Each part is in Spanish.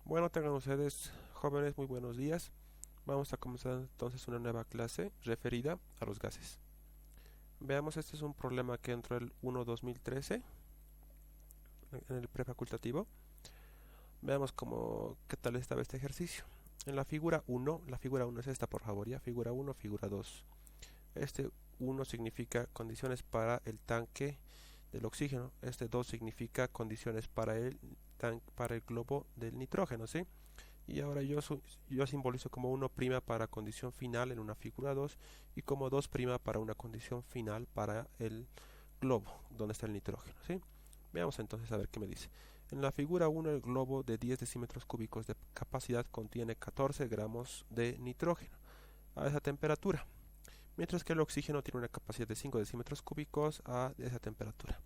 Bueno, tengan ustedes, jóvenes, muy buenos días. Vamos a comenzar entonces una nueva clase referida a los gases. Veamos, este es un problema que entró el 1-2013 en el prefacultativo. Veamos qué tal estaba este ejercicio. En la figura 1, la figura 1 es esta, por favor, ya, figura 1, figura 2. Este 1 significa condiciones para el tanque del oxígeno. Este 2 significa condiciones para el globo del nitrógeno, ¿sí? Y ahora yo simbolizo como 1' para condición final en una figura 2 y como 2' para una condición final para el globo donde está el nitrógeno, ¿sí? Veamos entonces a ver qué me dice. En la figura 1 el globo de 10 decímetros cúbicos de capacidad contiene 14 gramos de nitrógeno a esa temperatura, mientras que el oxígeno tiene una capacidad de 5 decímetros cúbicos a esa temperatura.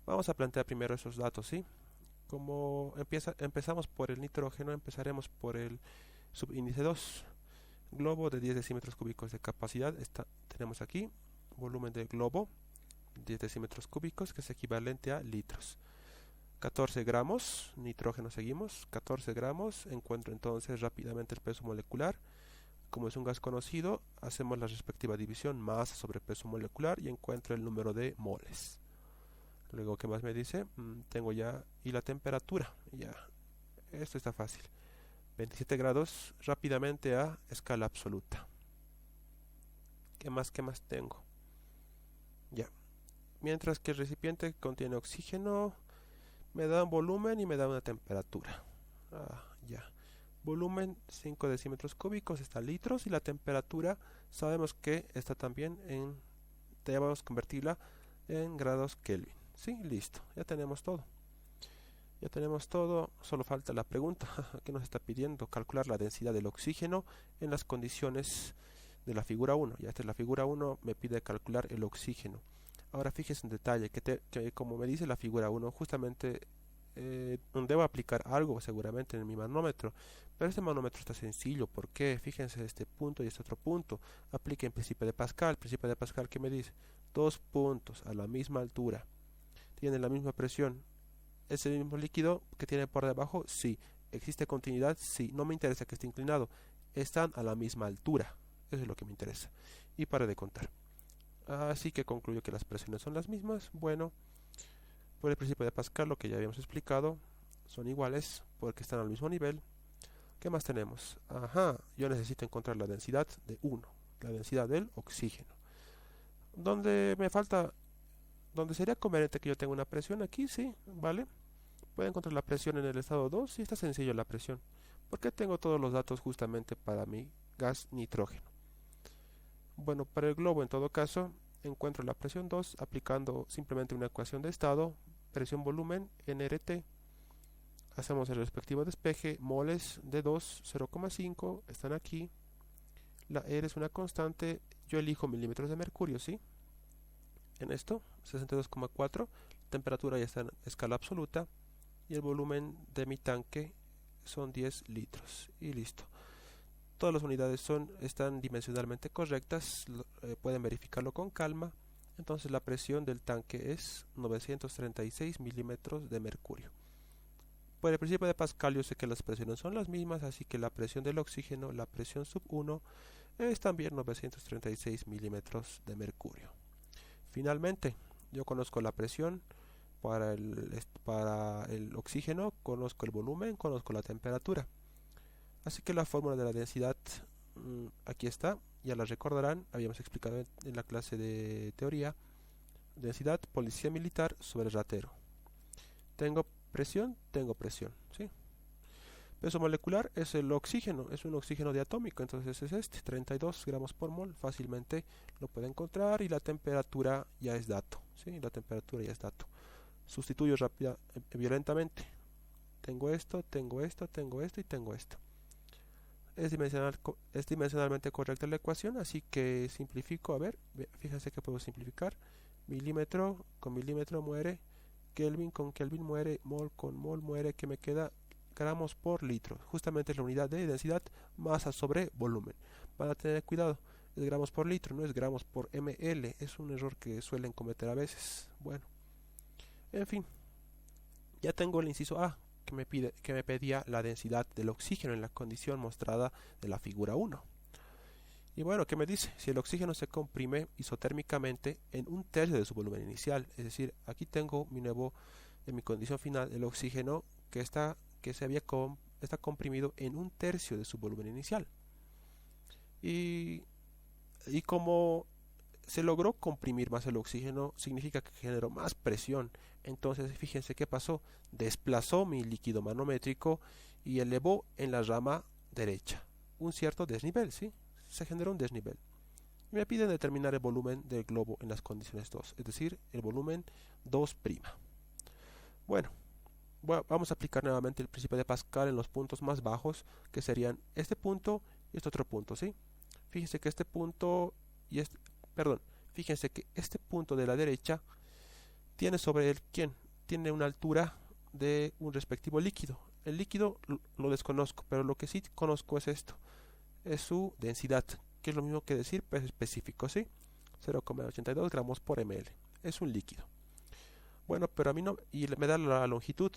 Vamos a plantear primero esos datos, ¿sí? Como empezamos por el nitrógeno, empezaremos por el subíndice 2. Globo de 10 decímetros cúbicos de capacidad. Tenemos aquí volumen del globo, 10 decímetros cúbicos, que es equivalente a litros. 14 gramos, nitrógeno seguimos, 14 gramos. Encuentro entonces rápidamente el peso molecular. Como es un gas conocido, hacemos la respectiva división, masa sobre peso molecular, y encuentro el número de moles. Luego, ¿qué más me dice? Tengo ya, y la temperatura, ya, esto está fácil. 27 grados rápidamente a escala absoluta. ¿Qué más tengo? Ya. Mientras que el recipiente contiene oxígeno, me da un volumen y me da una temperatura. Ya. Volumen 5 decímetros cúbicos está litros, y la temperatura sabemos que está también debemos convertirla en grados Kelvin. Sí, listo, ya tenemos todo. Ya tenemos todo, solo falta la pregunta que nos está pidiendo: calcular la densidad del oxígeno en las condiciones de la figura 1. Ya esta es la figura 1, me pide calcular el oxígeno. Ahora fíjese un detalle, que como me dice la figura 1, justamente debo aplicar algo seguramente en mi manómetro, pero este manómetro está sencillo. ¿Por qué? Fíjense este punto y este otro punto. Apliquen principio de Pascal. Principio de Pascal, ¿qué me dice? Dos puntos a la misma altura tienen la misma presión. ¿Es el mismo líquido que tiene por debajo? Sí. ¿Existe continuidad? Sí. No me interesa que esté inclinado. Están a la misma altura. Eso es lo que me interesa. Y pare de contar. Así que concluyo que las presiones son las mismas. Bueno, por el principio de Pascal, lo que ya habíamos explicado, son iguales porque están al mismo nivel. ¿Qué más tenemos? Yo necesito encontrar la densidad de 1, la densidad del oxígeno. Donde sería conveniente que yo tenga una presión aquí, sí, ¿vale? Puedo encontrar la presión en el estado 2 y está sencillo la presión, porque tengo todos los datos justamente para mi gas nitrógeno. Bueno, para el globo en todo caso, encuentro la presión 2 aplicando simplemente una ecuación de estado, presión-volumen, nRT. Hacemos el respectivo despeje, moles de 2, 0,5, están aquí. La R es una constante, yo elijo milímetros de mercurio, ¿sí? En esto, 62,4, temperatura ya está en escala absoluta, y el volumen de mi tanque son 10 litros, y listo. Todas las unidades están dimensionalmente correctas, pueden verificarlo con calma. Entonces la presión del tanque es 936 milímetros de mercurio. Por el principio de Pascal yo sé que las presiones son las mismas, así que la presión del oxígeno, la presión sub 1, es también 936 milímetros de mercurio. Finalmente, yo conozco la presión para el oxígeno, conozco el volumen, conozco la temperatura. Así que la fórmula de la densidad aquí está, ya la recordarán, habíamos explicado en la clase de teoría. Densidad policía militar sobre ratero. Tengo presión, ¿sí? Peso molecular es el oxígeno, es un oxígeno diatómico, entonces es 32 gramos por mol, fácilmente lo puede encontrar, y la temperatura ya es dato, ¿sí? La temperatura ya es dato. Sustituyo violentamente. Tengo esto y tengo esto. Es dimensionalmente correcta la ecuación, así que simplifico. A ver, fíjense que puedo simplificar. Milímetro con milímetro muere, Kelvin con Kelvin muere, mol con mol muere, que me queda gramos por litro. Justamente es la unidad de densidad, masa sobre volumen. Van a tener cuidado, es gramos por litro, no es gramos por ml. Es un error que suelen cometer a veces. Bueno, en fin, ya tengo el inciso A. que me pedía la densidad del oxígeno en la condición mostrada de la figura 1. Y bueno, ¿qué me dice? Si el oxígeno se comprime isotérmicamente en un tercio de su volumen inicial, es decir, aquí tengo en mi condición final, el oxígeno está comprimido en un tercio de su volumen inicial. Y como se logró comprimir más el oxígeno, significa que generó más presión. Entonces, fíjense qué pasó. Desplazó mi líquido manométrico y elevó en la rama derecha un cierto desnivel, ¿sí? Se generó un desnivel. Y me piden determinar el volumen del globo en las condiciones 2, es decir, el volumen 2'. Bueno, vamos a aplicar nuevamente el principio de Pascal en los puntos más bajos, que serían este punto y este otro punto, ¿sí? Fíjense que fíjense que este punto de la derecha tiene sobre él, tiene una altura de un respectivo líquido. El líquido lo desconozco, pero lo que sí conozco es esto. Es su densidad, que es lo mismo que decir peso específico, ¿sí? 0,82 gramos por ml. Es un líquido. Bueno, pero a mí no, y me da la longitud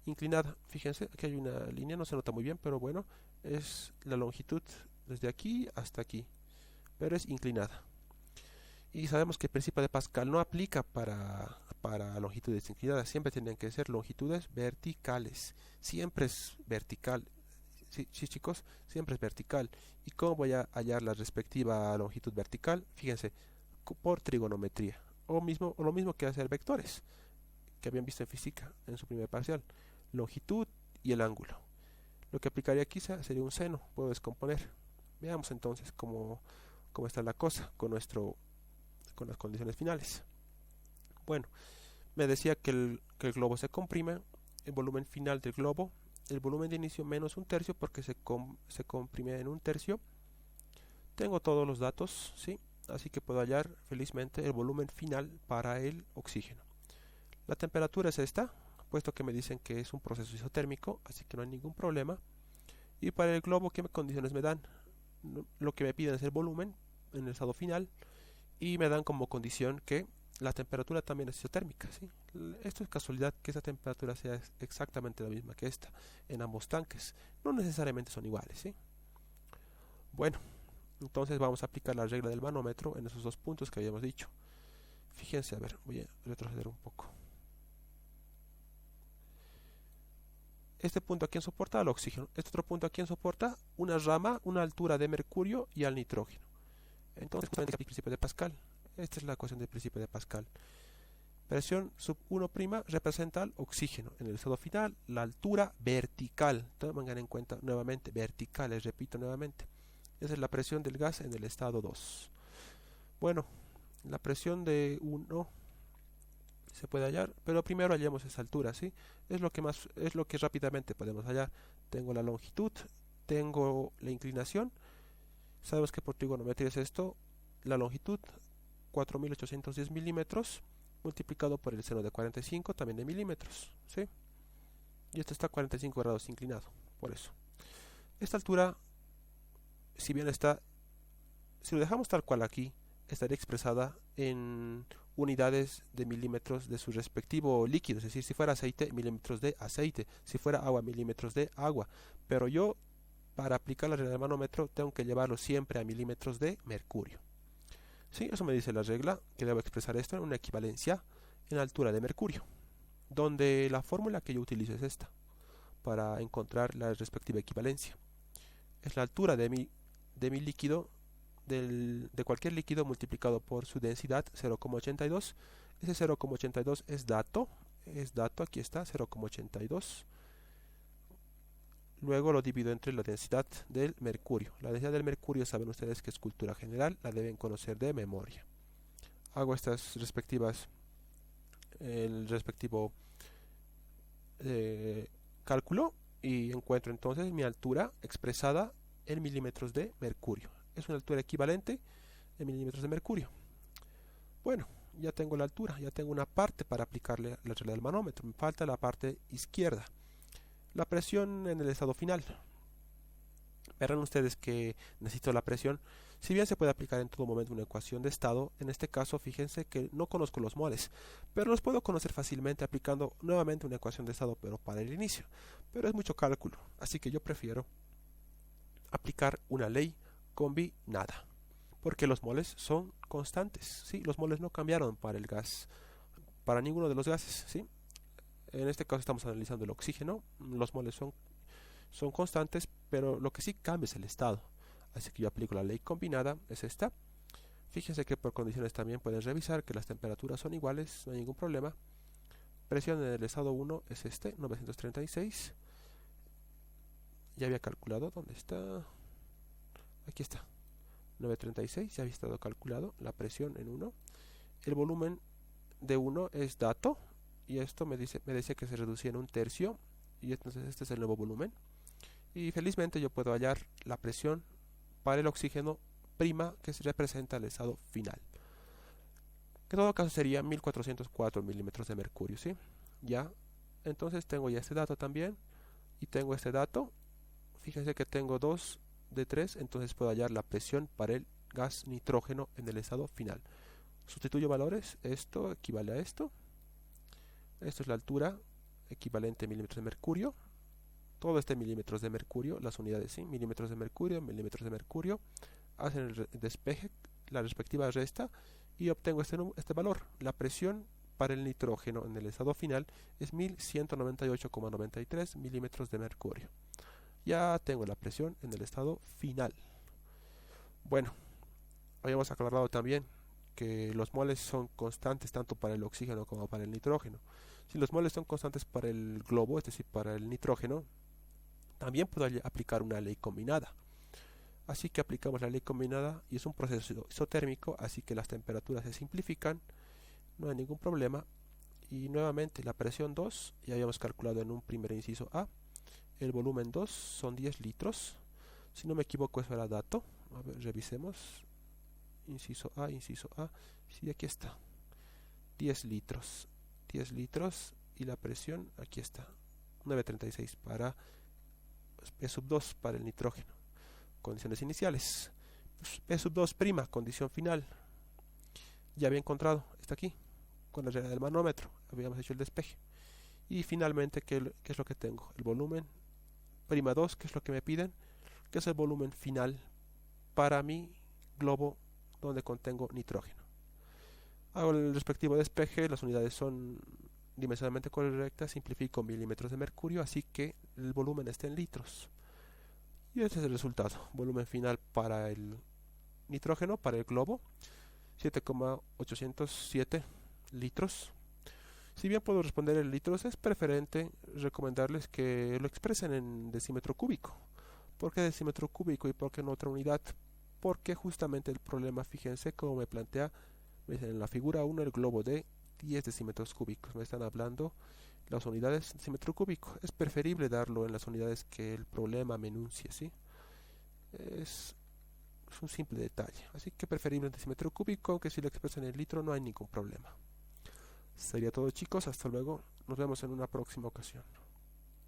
inclinada. Fíjense, aquí hay una línea, no se nota muy bien, pero bueno, es la longitud desde aquí hasta aquí, pero es inclinada. Y sabemos que el principio de Pascal no aplica para longitudes inclinadas, siempre tienen que ser longitudes verticales. Siempre es vertical. Sí, chicos, siempre es vertical. ¿Y cómo voy a hallar la respectiva longitud vertical? Fíjense, por trigonometría, o lo mismo que hacer vectores, que habían visto en física en su primer parcial. Longitud y el ángulo. Lo que aplicaría aquí sería un seno, puedo descomponer. Veamos entonces cómo está la cosa con las condiciones finales. Bueno, me decía que el globo se comprime, el volumen final del globo, el volumen de inicio menos un tercio porque se comprime en un tercio. Tengo todos los datos, ¿sí? Así que puedo hallar felizmente el volumen final para el oxígeno. La temperatura es esta, puesto que me dicen que es un proceso isotérmico, así que no hay ningún problema. Y para el globo, ¿qué condiciones me dan? Lo que me piden es el volumen en el estado final y me dan como condición que la temperatura también es isotérmica, ¿sí? Esto es casualidad que esa temperatura sea exactamente la misma que esta en ambos tanques. No necesariamente son iguales, ¿sí? Bueno, entonces vamos a aplicar la regla del manómetro en esos dos puntos que habíamos dicho. Fíjense, a ver, voy a retroceder un poco. Este punto, ¿a quién soporta? Al oxígeno. Este otro punto, ¿a quién soporta? Una rama, una altura de mercurio y al nitrógeno. Entonces, justamente el principio de Pascal. Esta es la ecuación del principio de Pascal. Presión sub 1' representa al oxígeno. En el estado final, la altura vertical. Tengan en cuenta nuevamente, vertical, les repito nuevamente. Esa es la presión del gas en el estado 2. Bueno, la presión de 1 se puede hallar, pero primero hallemos esa altura, ¿sí? Es lo que rápidamente podemos hallar. Tengo la longitud, tengo la inclinación. Sabemos que por trigonometría es esto, la longitud 4810 milímetros multiplicado por el seno de 45 también de milímetros, ¿sí? Y esto está a 45 grados inclinado, por eso. Esta altura, si lo dejamos tal cual aquí, estaría expresada en unidades de milímetros de su respectivo líquido, es decir, si fuera aceite, milímetros de aceite, si fuera agua, milímetros de agua, pero yo para aplicar la regla del manómetro tengo que llevarlo siempre a milímetros de mercurio. Sí, eso me dice la regla, que debo expresar esto en una equivalencia en altura de mercurio, donde la fórmula que yo utilizo es esta, para encontrar la respectiva equivalencia. Es la altura de mi líquido, de cualquier líquido multiplicado por su densidad 0,82. Ese 0,82 es dato, aquí está, 0,82. Luego lo divido entre la densidad del mercurio. La densidad del mercurio saben ustedes que es cultura general, la deben conocer de memoria. Hago estas respectivas, el respectivo cálculo y encuentro entonces mi altura expresada en milímetros de mercurio. Es una altura equivalente en milímetros de mercurio. Bueno, ya tengo la altura, ya tengo una parte para aplicarle la regla del manómetro. Me falta la parte izquierda. La presión en el estado final. Verán ustedes que necesito la presión. Si bien se puede aplicar en todo momento una ecuación de estado, en este caso fíjense que no conozco los moles, pero los puedo conocer fácilmente aplicando nuevamente una ecuación de estado, pero para el inicio. Pero es mucho cálculo, así que yo prefiero aplicar una ley combinada, porque los moles son constantes, ¿sí? Los moles no cambiaron para el gas, para ninguno de los gases, ¿sí? En este caso estamos analizando el oxígeno, los moles son constantes, pero lo que sí cambia es el estado. Así que yo aplico la ley combinada, es esta. Fíjense que por condiciones también pueden revisar que las temperaturas son iguales, no hay ningún problema. Presión en el estado 1 es este, 936. Ya había calculado, ¿dónde está? Aquí está, 936, ya había estado calculado la presión en 1. El volumen de 1 es dato, y esto me decía que se reducía en 1/3, y entonces este es el nuevo volumen. Y felizmente yo puedo hallar la presión para el oxígeno prima que se representa el estado final. Que en todo caso sería 1404 milímetros de mercurio, ¿sí? Ya, entonces tengo ya este dato también, y tengo este dato. Fíjense que tengo 2 de 3, entonces puedo hallar la presión para el gas nitrógeno en el estado final. Sustituyo valores, esto equivale a esto. Esto es la altura, equivalente a milímetros de mercurio. Todo este milímetros de mercurio, las unidades, ¿sí? Milímetros de mercurio, hacen el despeje, la respectiva resta, y obtengo este valor. La presión para el nitrógeno en el estado final es 1198,93 milímetros de mercurio. Ya tengo la presión en el estado final. Bueno, habíamos aclarado también que los moles son constantes tanto para el oxígeno como para el nitrógeno. Si los moles son constantes para el globo, es decir, para el nitrógeno, también puedo aplicar una ley combinada. Así que aplicamos la ley combinada y es un proceso isotérmico, así que las temperaturas se simplifican, no hay ningún problema. Y nuevamente la presión 2, ya habíamos calculado en un primer inciso A. El volumen 2 son 10 litros. Si no me equivoco, eso era dato. A ver, revisemos. Inciso A. Sí, aquí está. 10 litros. 10 litros. Y la presión, aquí está. 936 para P sub 2 para el nitrógeno. Condiciones iniciales. P sub 2 prima, condición final. Ya había encontrado, está aquí, con la regla del manómetro. Habíamos hecho el despeje. Y finalmente, ¿qué es lo que tengo? El volumen prima 2, que es lo que me piden, que es el volumen final para mi globo donde contengo nitrógeno. Hago el respectivo despeje, las unidades son dimensionalmente correctas, simplifico milímetros de mercurio, así que el volumen está en litros. Y este es el resultado, volumen final para el nitrógeno, para el globo, 7,807 litros. Si bien puedo responder en litros, es preferente recomendarles que lo expresen en decímetro cúbico. ¿Por qué decímetro cúbico y por qué en otra unidad? Porque justamente el problema, fíjense cómo me plantea, me dicen en la figura 1 el globo de 10 decímetros cúbicos. Me están hablando las unidades en decímetro cúbico. Es preferible darlo en las unidades que el problema me enuncie, ¿sí? Es un simple detalle. Así que preferible en decímetro cúbico, aunque si lo expresan en litro no hay ningún problema. Sería todo, chicos, hasta luego, nos vemos en una próxima ocasión.